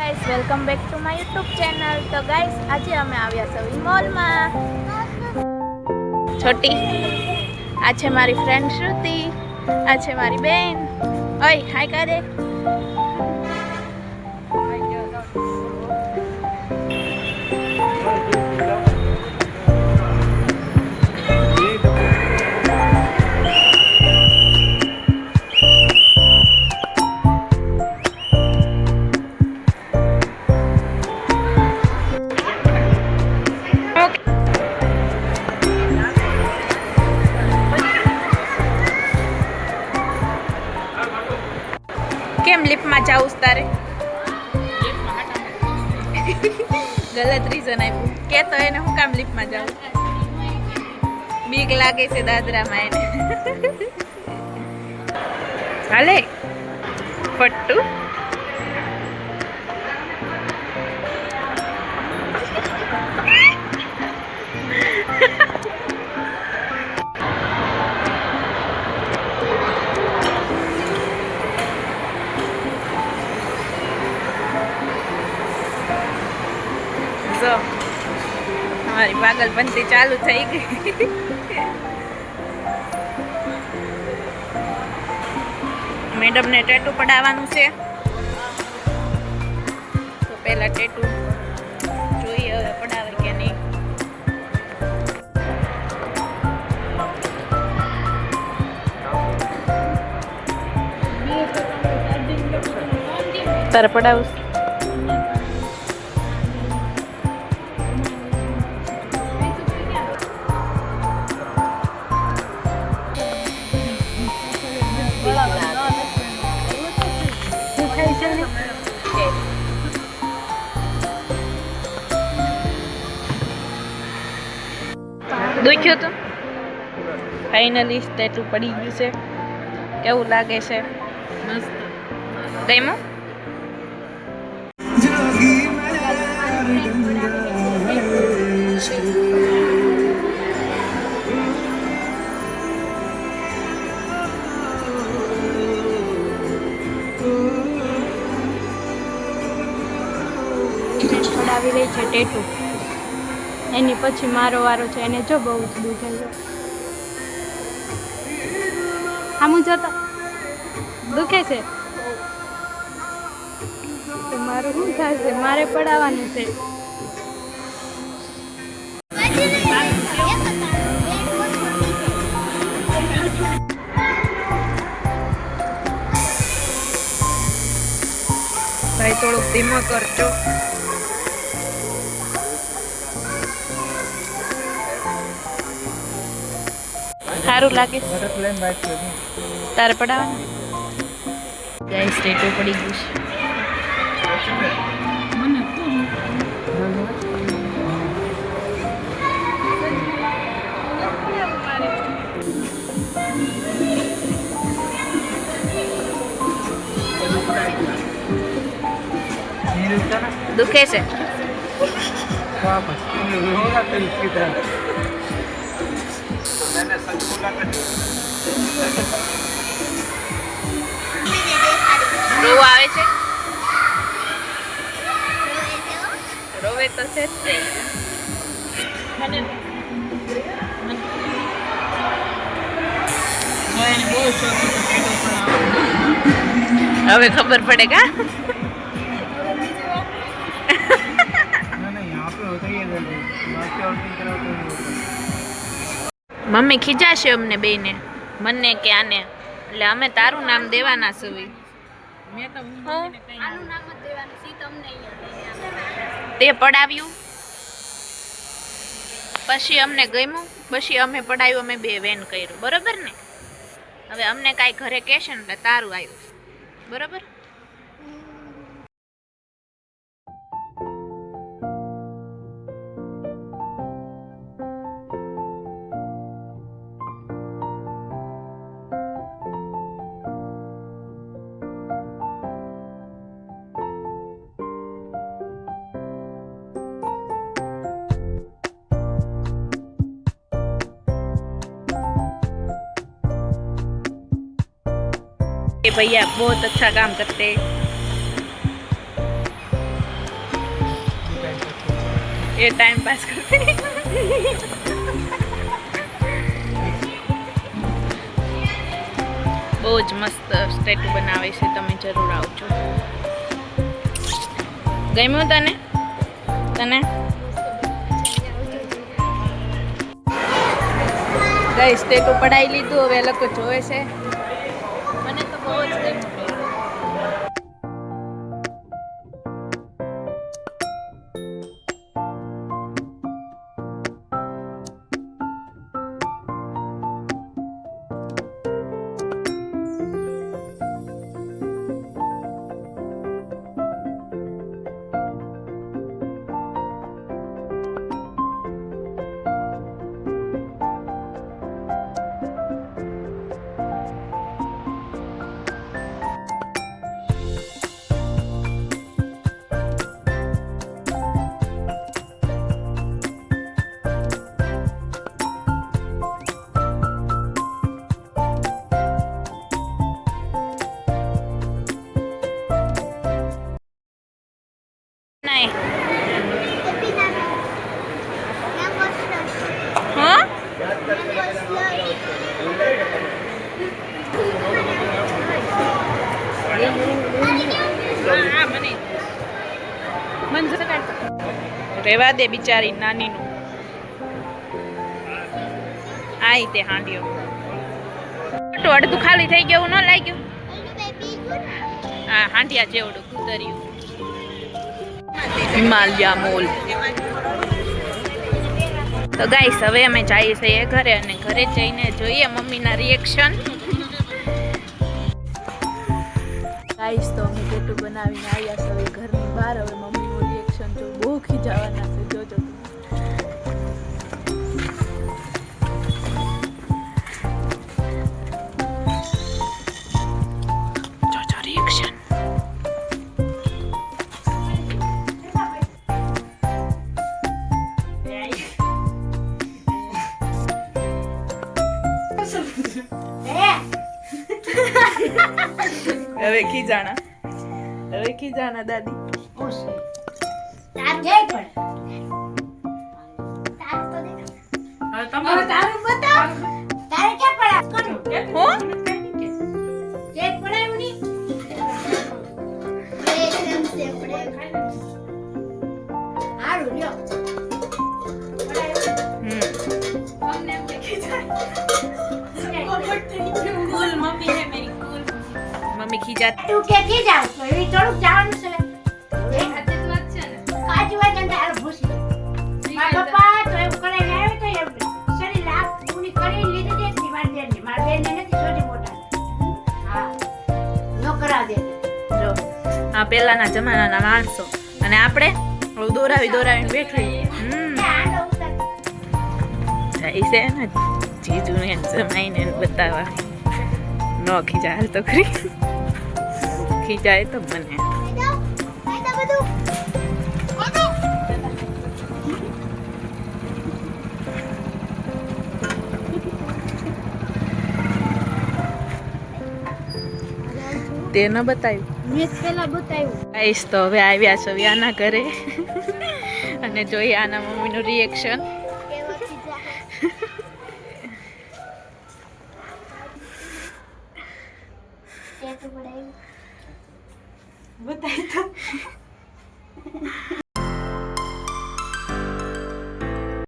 Guys, welcome back to my YouTube channel. તો guys, આજે અમે આવ્યા છે મોલમાં. છોટી, આ છે મારી ફ્રેન્ડ શ્રુતિ, આ છે મારી બેન. ઓય હાય કરે. કેમ લિફ્ટમાં જાઉં તારે? ગલત રીઝન આપ્યું કે તો એને હું કામ લિફ્ટમાં જાઉં? બીક લાગે છે દાદરામાં એને. હાલે પટ્ટુ. જો અમારી પાગલપંતી ચાલુ થઈ ગઈ. મેડમને ટેટુ પડાવવાનું છે, તો પહેલા ટેટુ જોઈએ હવે પડાવે કે નહીં. તારે પડાવું? દુખ્યું તું? ફાઇનલી ટેટુ પડી ગયું છે. કેવું લાગે છે? મસ્ત. ગમ્યું? પડાવી રહી છે ટેટુ. એની પછી મારો વારો છે. એને જો બહુ જ દુખે છે. આમું જોતો દુખે છે. તો મારું શું થશે? મારે પડાવવાનું છે. ભાઈ થોડુંક ધીમો કરજો. સારું લાગે તારે પડાવવાનું? ગાઈસ ટેટુ પડી ગયું છે. દુખે છે? રોવ આવે છે? રોવે તો છે જ તે. હવે ખબર પડે કા? મમ્મી ખીજાશે અમને બેને, મને કે આને. એટલે અમે તારું નામ દેવાના છીએ. તે પડાવ્યું પછી અમને ગમ્યું, પછી અમે પડાવ્યું, અમે બે વેન કર્યું. બરોબર ને? હવે અમને કાંઈ ઘરે કહેશે ને એટલે તારું આવ્યું. બરોબર? भैया बहुत अच्छा काम करते हैं. એ ટાઈમ પાસ કરતી. બહુ જ મસ્ત સ્ટેટુ બનાવે છે, તમે જરૂર આવજો. ગમ્યું તને? તને ગઈ સ્ટેટુ પડાવી લીધું, હવે એ લોકો જોવે છે. મને તો બહુ જ ગમ્યું. નહીં હા રેવા દે બિચારી નાનીનું. આ તે હાંડિયો અડધું ખાલી થઈ ગયું, ન લાગ્યું? હા, હાંડિયા જેવડું કુતર્યું. હિમાલયા મોલ. તો ગાઈસ હવે અમે જઈએ છીએ ઘરે, અને ઘરે જઈને જોઈએ મમ્મીના રિએક્શન. ગાઈસ તો અમે પેટું બનાવીને આવ્યા છે હવે ઘરની બહાર. હવે મમ્મીનું રિએક્શન જો બહુ ખીજાવાના છે, જોજો. જોજો રિએક્શન. હવે ખીજાણા દાદી. મમ્મી ખીજા તું કે ખીજાવ તો એ થોડુંક જવાનું છે. એ હાથે જ વાત છે ને. કાચી વાત અંદર હાલ ભૂસી. મારા પપ્પા તો એવું કરીને આવ્યો તો એમ શરીર લાખ પૂરી કરી લીધી દે થી મારી બેનને. મારી બેનને નથી છોટી મોટા. હા. નો કરા દે. જો આ પહેલાના જમાનાના માણસો, અને આપણે દોરાવીને બેઠી. આડો ઉતાર. જાય છે ને જીજુને જમાઈને બતાવવા. નો ખીજા હાલ તો ખરી, ખીજાય તો મને. તે ન બતાવ્યું, મેં પહેલા બતાવ્યું. ગાઈસ તો હવે આવ્યા છો આના ઘરે, અને જોઈએ આના મમ્મીનું રિએક્શન. બતાવી તો